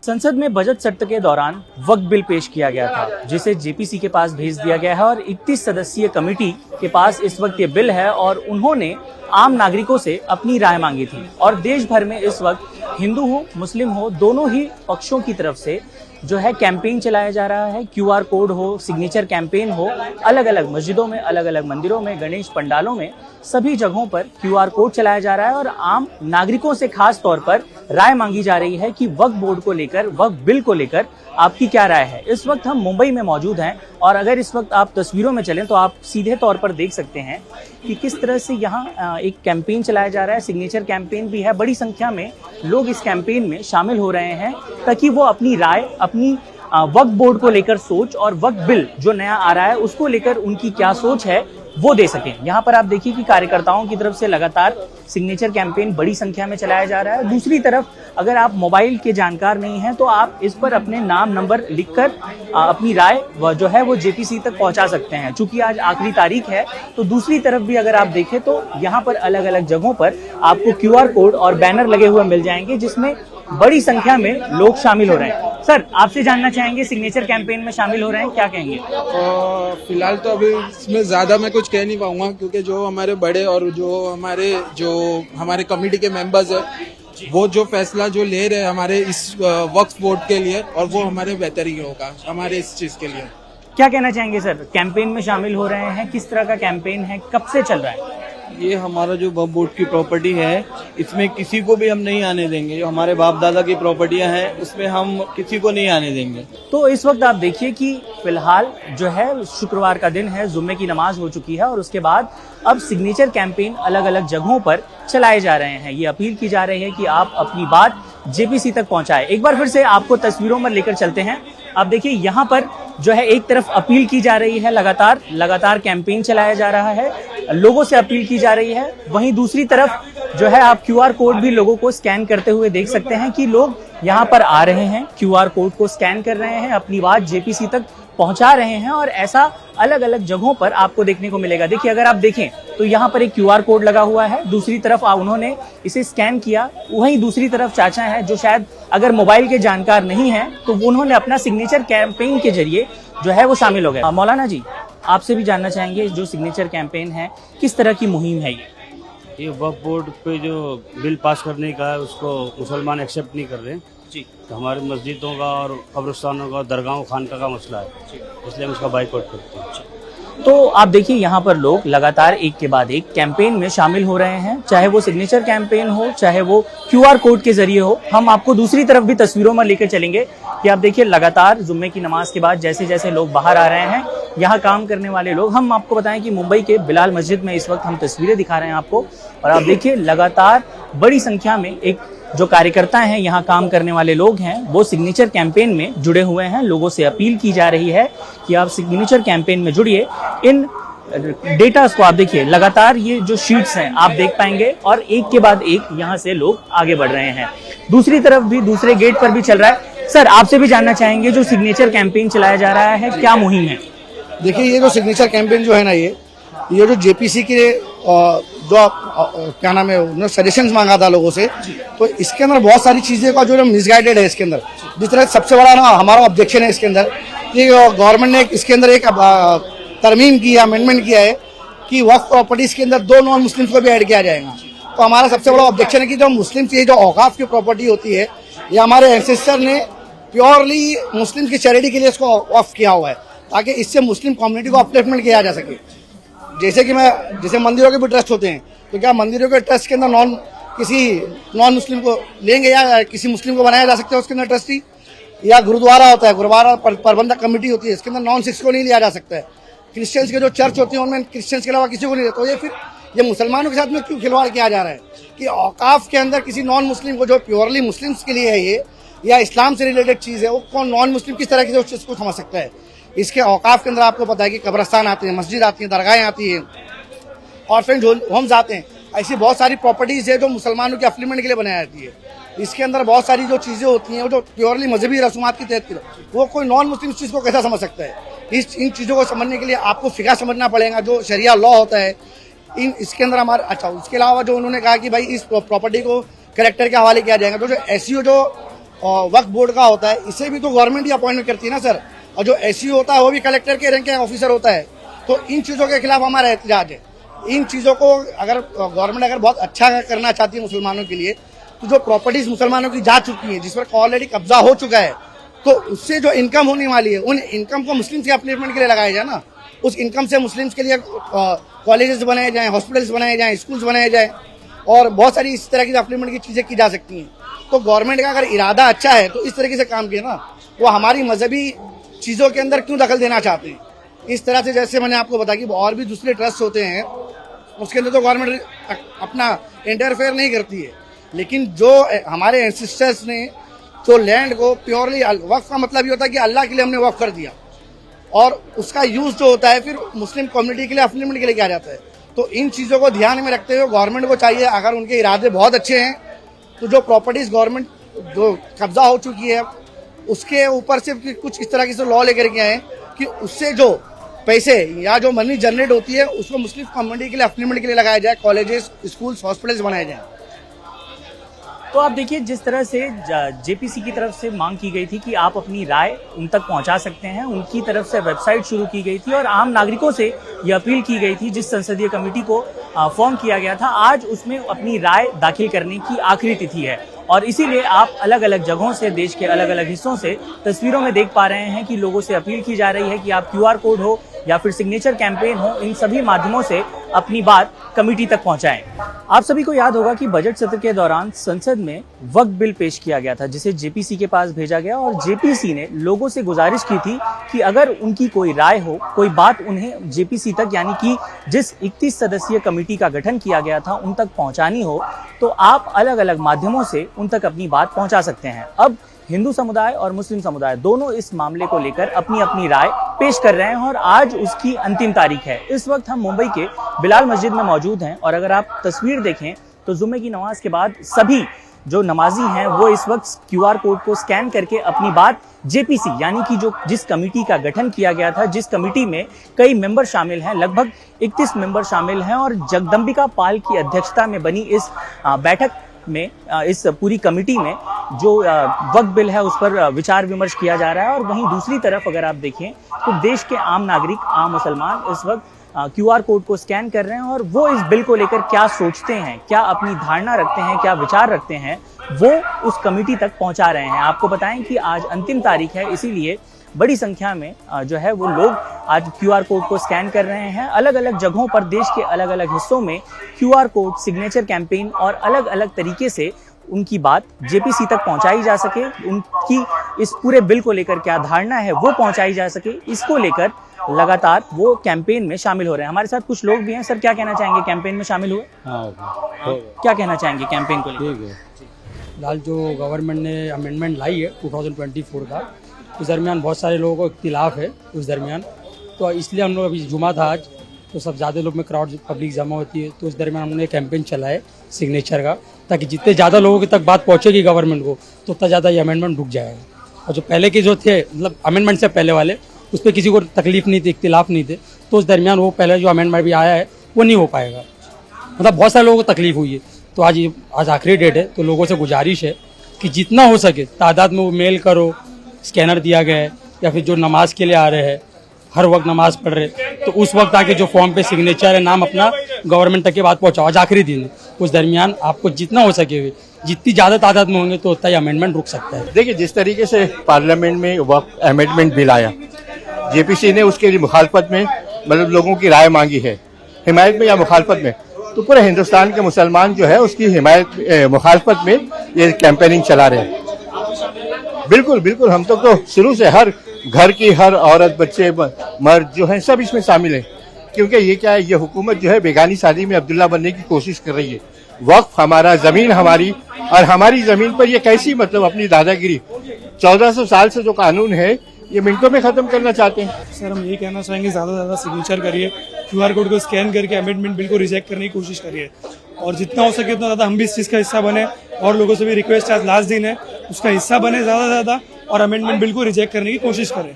संसद में बजट सत्र के दौरान वक्फ बिल पेश किया गया था, जिसे जेपीसी के पास भेज दिया गया है और 31 सदस्यीय कमेटी के पास इस वक्त ये बिल है और उन्होंने आम नागरिकों से अपनी राय मांगी थी। और देश भर में इस वक्त हिंदू हो मुस्लिम हो दोनों ही पक्षों की तरफ से जो है कैंपेन चलाया जा रहा है। क्यूआर कोड हो, सिग्नेचर कैंपेन हो, अलग अलग मस्जिदों में, अलग अलग मंदिरों में, गणेश पंडालों में, सभी जगहों पर क्यूआर कोड चलाया जा रहा है और आम नागरिकों से खास तौर पर राय मांगी जा रही है कि वक्फ बोर्ड को लेकर, वक्फ बिल को लेकर आपकी क्या राय है। इस वक्त हम मुंबई में मौजूद हैं और अगर इस वक्त आप तस्वीरों में चलें तो आप सीधे तौर पर देख सकते हैं कि किस तरह से यहाँ एक कैंपेन चलाया जा रहा है। सिग्नेचर कैंपेन भी है, बड़ी संख्या में लोग इस कैंपेन में शामिल हो रहे हैं ताकि वो अपनी राय, अपनी वक्फ बोर्ड को लेकर सोच और वक्फ बिल जो नया आ रहा है उसको लेकर उनकी क्या सोच है वो दे सकें। यहाँ पर आप देखिए कि कार्यकर्ताओं की तरफ से लगातार सिग्नेचर कैंपेन बड़ी संख्या में चलाया जा रहा है। दूसरी तरफ अगर आप मोबाइल के जानकार नहीं हैं तो आप इस पर अपने नाम नंबर लिखकर अपनी राय जो है वो जेपीसी तक पहुंचा सकते हैं। चूंकि आज आखिरी तारीख है तो दूसरी तरफ भी अगर आप देखें तो यहाँ पर अलग अलग जगहों पर आपको क्यूआर कोड और बैनर लगे हुए मिल जाएंगे जिसमें बड़ी संख्या में लोग शामिल हो रहे हैं। सर, आपसे जानना चाहेंगे, सिग्नेचर कैंपेन में शामिल हो रहे हैं, क्या कहेंगे? फिलहाल तो अभी इसमें ज्यादा मैं कुछ कह नहीं पाऊंगा क्योंकि जो हमारे बड़े और जो हमारे कमेटी के मेंबर्स है वो जो फैसला जो ले रहे हैं हमारे इस वक्फ बोर्ड के लिए और वो हमारे बेहतरी होगा हमारे इस चीज के लिए। क्या कहना चाहेंगे सर? कैंपेन में शामिल हो रहे हैं, किस तरह का कैंपेन है, कब से चल रहा है? ये हमारा जो वक्फ बोर्ड की प्रॉपर्टी है इसमें किसी को भी हम नहीं आने देंगे। जो हमारे बाप दादा की प्रॉपर्टियां हैं उसमें हम किसी को नहीं आने देंगे। तो इस वक्त आप देखिए कि फिलहाल जो है शुक्रवार का दिन है, जुम्मे की नमाज हो चुकी है और उसके बाद अब सिग्नेचर कैंपेन अलग अलग जगहों पर चलाए जा रहे हैं। ये अपील की जा रही है कि आप अपनी बात जेपीसी तक पहुंचाएं। एक बार फिर से आपको तस्वीरों में लेकर चलते हैं। आप देखिए यहाँ पर जो है एक तरफ अपील की जा रही है, लगातार कैंपेन चलाया जा रहा है, लोगों से अपील की जा रही है। वहीं दूसरी तरफ जो है आप क्यूआर कोड भी लोगों को स्कैन करते हुए देख सकते हैं कि लोग यहाँ पर आ रहे हैं, क्यूआर कोड को स्कैन कर रहे हैं, अपनी बात जेपीसी तक पहुंचा रहे हैं और ऐसा अलग अलग जगहों पर आपको देखने को मिलेगा। देखिए, अगर आप देखें तो यहाँ पर एक क्यूआर कोड लगा हुआ है, दूसरी तरफ उन्होंने इसे स्कैन किया। वहीं दूसरी तरफ चाचा हैं जो शायद अगर मोबाइल के जानकार नहीं हैं तो उन्होंने अपना सिग्नेचर कैंपेन के जरिए जो है वो शामिल हो गए। मौलाना जी, आपसे भी जानना चाहेंगे, जो सिग्नेचर कैंपेन है किस तरह की मुहिम है ये वक्फ बोर्ड पे जो बिल पास करने का है उसको मुसलमान एक्सेप्ट नहीं कर रहे जी। तो हमारे मस्जिदों का और कब्रिस्तानों का, दरगाहों, खानका का मसला है, इसलिए हम उसका बाइकआउट करते हैं। तो आप देखिए यहाँ पर लोग लगातार एक के बाद एक कैंपेन में शामिल हो रहे हैं, चाहे वो सिग्नेचर कैंपेन हो, चाहे वो क्यूआर कोड के जरिए हो। हम आपको दूसरी तरफ भी तस्वीरों में लेकर चलेंगे कि आप देखिए लगातार जुम्मे की नमाज के बाद जैसे जैसे लोग बाहर आ रहे हैं, यहाँ काम करने वाले लोग। हम आपको बताएं कि मुंबई के बिलाल मस्जिद में इस वक्त हम तस्वीरें दिखा रहे हैं आपको और आप देखिए लगातार बड़ी संख्या में एक जो कार्यकर्ता हैं, यहाँ काम करने वाले लोग हैं, वो सिग्नेचर कैंपेन में जुड़े हुए हैं। लोगों से अपील की जा रही है कि आप सिग्नेचर कैंपेन में जुड़िए। इन डेटा को आप देखिए, लगातार ये जो शीट्स हैं आप देख पाएंगे और एक के बाद एक यहाँ से लोग आगे बढ़ रहे हैं। दूसरी तरफ भी, दूसरे गेट पर भी चल रहा है। सर, आपसे भी जानना चाहेंगे, जो सिग्नेचर कैंपेन चलाया जा रहा है क्या मुहिम है? देखिए, ये जो सिग्नेचर कैंपेन जो है ना, ये जो जेपीसी के जो क्या नाम है, उन्होंने सजेशंस मांगा था लोगों से, तो इसके अंदर बहुत सारी चीजें का जो मिसगाइडेड है इसके अंदर। जिस तरह सबसे बड़ा ना हमारा ऑब्जेक्शन है इसके अंदर कि गवर्नमेंट ने इसके अंदर एक तरमीम की, अमेंडमेंट किया है कि वक्फ प्रॉपर्टीज के अंदर 2 नॉन मुस्लिम्स को भी ऐड किया जाएगा। तो हमारा सबसे बड़ा ऑब्जेक्शन है कि जो मुस्लिम्स की जो औकाफ की प्रॉपर्टी होती है, ये हमारे एंसेस्टर ने प्योरली मुस्लिम की चैरिटी के लिए इसको ऑफ किया हुआ है ताकि इससे मुस्लिम कम्युनिटी को अपलिफ्टमेंट किया जा सके। जैसे मंदिरों के भी ट्रस्ट होते हैं, तो क्या मंदिरों के ट्रस्ट के अंदर किसी नॉन मुस्लिम को लेंगे या किसी मुस्लिम को बनाया जा सकता है उसके अंदर ट्रस्टी? या गुरुद्वारा होता है, गुरुद्वारा प्रबंधक कमेटी होती है, इसके अंदर नॉन सिक्स को नहीं लिया जा सकता है। क्रिश्चियंस के जो चर्च होती है उनमें क्रिश्चियंस के अलावा किसी को नहीं लेते। तो ये मुसलमानों के साथ में क्यों खिलवाड़ किया जा रहा है कि औकाफ के अंदर किसी नॉन मुस्लिम को, जो प्योरली मुस्लिम्स के लिए है ये या इस्लाम से रिलेटेड चीज़ है, वो कौन नॉन मुस्लिम किस तरह से उस चीज़ को समझ सकता है? इसके औकाफ के अंदर आपको पता है कि कब्रस्तान आते हैं, मस्जिद आती है, दरगाहें आती है, ऑर्फेनेज होम्स आते हैं। ऐसी बहुत सारी प्रॉपर्टीज है जो मुसलमानों के अफ्लीमेंट के लिए बनाई जाती है। इसके अंदर बहुत सारी जो चीज़ें होती हैं वो जो प्योरली मजहबी रसूमात के तहत, वो कोई नॉन मुस्लिम चीज़ को कैसा समझ सकता है? इन चीज़ों को समझने के लिए आपको फिका समझना पड़ेगा, जो शरिया लॉ होता है इसके अंदर हमारे। अच्छा, उसके अलावा जो उन्होंने कहा कि भाई इस प्रॉपर्टी को कलेक्टर के हवाले किया जाएगा, तो जो एसईओ जो वक्फ बोर्ड का होता है, इसे भी तो गवर्नमेंट ही अपॉइंट करती है ना सर। और जो एसईओ होता है वो भी कलेक्टर के रैंक का ऑफिसर होता है। तो इन चीज़ों के खिलाफ हमारा एहतजाज है। इन चीज़ों को अगर गवर्नमेंट अगर बहुत अच्छा करना चाहती है मुसलमानों के लिए, तो जो प्रॉपर्टीज मुसलमानों की जा चुकी है, जिस पर ऑलरेडी कब्जा हो चुका है, तो उससे जो इनकम होने वाली है, उन इनकम को मुस्लिम्स के अपलिफ्टमेंट के लिए लगाया जाए ना। उस इनकम से मुस्लिम्स के लिए कॉलेजेस बनाए जाएं, हॉस्पिटल्स बनाए जाएं, स्कूल्स बनाए जाएं, और बहुत सारी इस तरह की अपलिफ्टमेंट की चीज़ें की जा सकती हैं। तो गवर्नमेंट का अगर इरादा अच्छा है तो इस तरीके से काम किया ना, वो हमारी मजहबी चीज़ों के अंदर क्यों दखल देना चाहते हैं इस तरह से। जैसे मैंने आपको बताया कि और भी दूसरे ट्रस्ट होते हैं, उसके अंदर तो गवर्नमेंट अपना इंटरफेयर नहीं करती है। लेकिन जो हमारे एंसेस्टर्स ने तो लैंड को प्योरली, वक्फ का मतलब ये होता है कि अल्लाह के लिए हमने वक्फ कर दिया, और उसका यूज जो होता है फिर मुस्लिम कम्युनिटी के लिए, अपलिफ्टमेंट के लिए किया जाता है। तो इन चीज़ों को ध्यान में रखते हुए गवर्नमेंट को चाहिए, अगर उनके इरादे बहुत अच्छे हैं, तो जो प्रॉपर्टीज गवर्नमेंट जो कब्जा हो चुकी है उसके ऊपर से कुछ इस तरह की लॉ लेकर के आए कि उससे जो पैसे या जो मनी जनरेट होती है उसको मुस्लिम कम्युनिटी के लिए, अपलिफ्टमेंट के लिए लगाया जाए, कॉलेजेस, स्कूल्स, हॉस्पिटल्स बनाए जाए। तो आप देखिए, जिस तरह से जेपीसी की तरफ से मांग की गई थी कि आप अपनी राय उन तक पहुंचा सकते हैं, उनकी तरफ से वेबसाइट शुरू की गई थी और आम नागरिकों से ये अपील की गई थी, जिस संसदीय कमेटी को फॉर्म किया गया था, आज उसमें अपनी राय दाखिल करने की आखिरी तिथि है। और इसीलिए आप अलग अलग जगहों से, देश के अलग अलग हिस्सों से तस्वीरों में देख पा रहे हैं कि लोगों से अपील की जा रही है कि आप QR कोड हो या फिर सिग्नेचर कैंपेन हो, इन सभी माध्यमों से अपनी बात कमेटी तक पहुंचाएं। आप सभी को याद होगा कि बजट सत्र के दौरान संसद में वक्फ बिल पेश किया गया था, जिसे जेपीसी के पास भेजा गया, और जेपीसी ने लोगों से गुजारिश की थी कि अगर उनकी कोई राय हो, कोई बात उन्हें जेपीसी तक, यानी कि जिस 31 सदस्यीय कमेटी का गठन किया गया था, उन तक पहुंचानी हो, तो आप अलग अलग माध्यमों से उन तक अपनी बात पहुंचा सकते हैं। अब हिंदू समुदाय और मुस्लिम समुदाय दोनों इस मामले को लेकर अपनी अपनी राय पेश कर रहे हैं और आज उसकी अंतिम तारीख है। इस वक्त हम मुंबई के बिलाल मस्जिद में मौजूद हैं और अगर आप तस्वीर देखें तो जुम्मे की नमाज के बाद सभी जो नमाजी हैं वो इस वक्त QR कोड को स्कैन करके अपनी बात जेपीसी, यानी कि जो जिस कमेटी का गठन किया गया था, जिस कमेटी में कई मेंबर शामिल हैं, लगभग 31 मेंबर शामिल हैं, और जगदम्बिका पाल की अध्यक्षता में बनी इस बैठक में, इस पूरी कमेटी में जो वक्फ बिल है उस पर विचार विमर्श किया जा रहा है। और वहीं दूसरी तरफ अगर आप देखें तो देश के आम नागरिक, आम मुसलमान इस वक्त QR कोड को स्कैन कर रहे हैं और वो इस बिल को लेकर क्या सोचते हैं, क्या अपनी धारणा रखते हैं, क्या विचार रखते हैं, वो उस कमेटी तक पहुंचा रहे हैं। आपको बताएं कि आज अंतिम तारीख है, इसीलिए बड़ी संख्या में जो है वो लोग आज QR कोड को स्कैन कर रहे हैं। अलग अलग जगहों पर, देश के अलग अलग हिस्सों में QR कोड, सिग्नेचर कैंपेन और अलग अलग तरीके से उनकी बात जेपीसी तक पहुंचाई जा सके, उनकी इस पूरे बिल को लेकर क्या धारणा है वो पहुंचाई जा सके, इसको लेकर लगातार वो कैंपेन में शामिल हो रहे हैं। हमारे साथ कुछ लोग भी हैं। सर, क्या कहना चाहेंगे, कैंपेन में शामिल हुए? क्या कहना चाहेंगे कैंपेन को लेकर? फिलहाल जो गवर्नमेंट ने अमेंडमेंट लाई है 2024 का, उस दरमियान बहुत सारे लोगों को इख्तिलाफ है उस दरमियान, तो इसलिए हम लोग, अभी जुमा था आज, तो सब ज़्यादा लोग में क्राउड पब्लिक जमा होती है, तो उस दरमियान हमने कैंपेन चलाए सिग्नेचर का, ताकि जितने ज़्यादा लोगों तक बात पहुँचेगी गवर्नमेंट को तो उतना ज़्यादा ये अमेंडमेंट रुक जाएगा। और जो पहले के जो थे, मतलब अमेंडमेंट से पहले वाले, उस पर किसी को तकलीफ नहीं थी, इख्तिलाफ नहीं थे, तो उस दरमियान वो पहले जो अमेंडमेंट भी आया है वो नहीं हो पाएगा। मतलब बहुत सारे लोगों को तकलीफ हुई है, तो आज आखिरी डेट है, तो लोगों से गुजारिश है कि जितना हो सके तादाद में वो मेल करो, स्कैनर दिया गया है, या फिर जो नमाज के लिए आ रहे हैं, हर वक्त नमाज पढ़ रहे, तो उस वक्त आके जो फॉर्म पे सिग्नेचर है, नाम अपना गवर्नमेंट तक के बाद पहुँचाओ। आज आखिरी दिन है, उस दरमियान आपको जितना हो सके, जितनी ज़्यादा तादाद में होंगे तो उतना ही अमेंडमेंट रुक सकता है। देखिए, जिस तरीके से पार्लियामेंट में वक्फ अमेंडमेंट बिल आया, जेपीसी ने उसके लिए मुखालफत में, मतलब लोगों की राय मांगी है, हिमायत में या मुखालफत में, तो पूरे हिंदुस्तान के मुसलमान जो है उसकी हिमायत, मुखालफत में ये कैंपेनिंग चला रहे हैं। बिल्कुल बिल्कुल, हम तो शुरू से हर घर की हर औरत, बच्चे, मर्द जो है सब इसमें शामिल है, क्योंकि ये क्या है, ये हुकूमत जो है बेगानी शादी में अब्दुल्ला बनने की कोशिश कर रही है। वक्फ हमारा, जमीन हमारी, और हमारी जमीन पर ये कैसी, मतलब अपनी दादागिरी, 1400 साल से जो कानून है ये मिनटों में खत्म करना चाहते हैं। सर, हम ये कहना चाहेंगे, ज़्यादा से ज़्यादा सिग्नेचर करिए, QR कोड को स्कैन करके अमेंडमेंट बिल को रिजेक्ट करने की कोशिश करिए, और जितना हो सके उतना ज़्यादा हम भी इस चीज़ का हिस्सा बने, और लोगों से भी रिक्वेस्ट है, आज लास्ट दिन है, उसका हिस्सा बने ज़्यादा से ज़्यादा, और अमेंडमेंट बिल को रिजेक्ट करने की कोशिश करें।